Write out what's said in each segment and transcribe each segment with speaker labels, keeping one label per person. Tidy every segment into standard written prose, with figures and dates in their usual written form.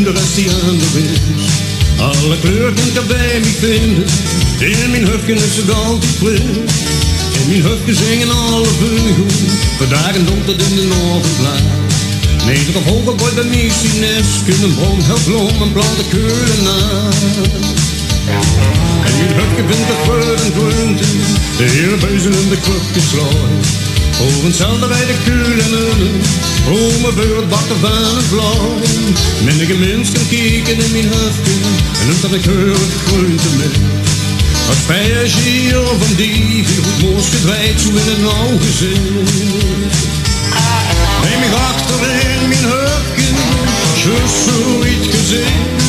Speaker 1: de rest die ander is. Alle kleuren kan bij mij vinden, in mijn hufken is het altijd fris. In mijn hufken zingen alle vogels, vandaag en donker in de ochtendblaad. Nederig hoge boy bij mij zien is, kunnen boom heel bloem en planten keulen na. En mijn hufken vindt het voor en groente, de hele buizen in de krukjes slaaien. Over hetzelfde bij de kuul en unnen, om mijn wereld bakken van het blauw. Minnige mens kan kijken in mijn hufken, en noemt dat ik heur het groente met. Als vijfje of een dief, goed moest gedwijd, zo in het nauw gezicht. Neem ik achter in mijn hufken, just zoiets gezicht.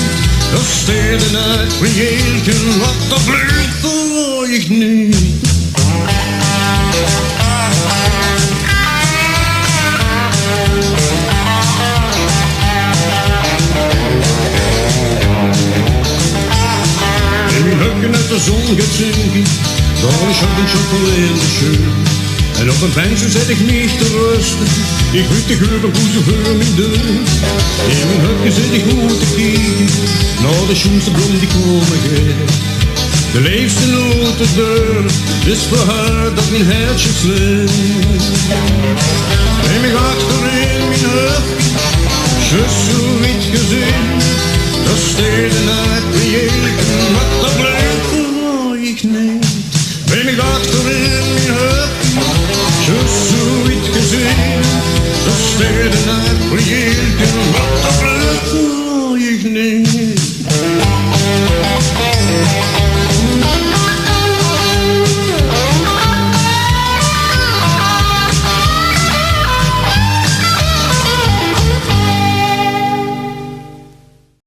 Speaker 1: Dat steden uit priëelken, wat dat bloeit voor ik niet. Uit de zon gaat zinken, dan is op een chocolade in de scheur. En op een bankje zet ik mij te rusten, ik weet de geur op hoe ze voor mijn deur. In mijn hutje zit ik goed te kijken, naar de schoonste bloem die komen gaat. De leefste noot de deur, het is voor haar dat mijn hertje sleept. Neem ik achter in mijn hutje, just zoiets gezien.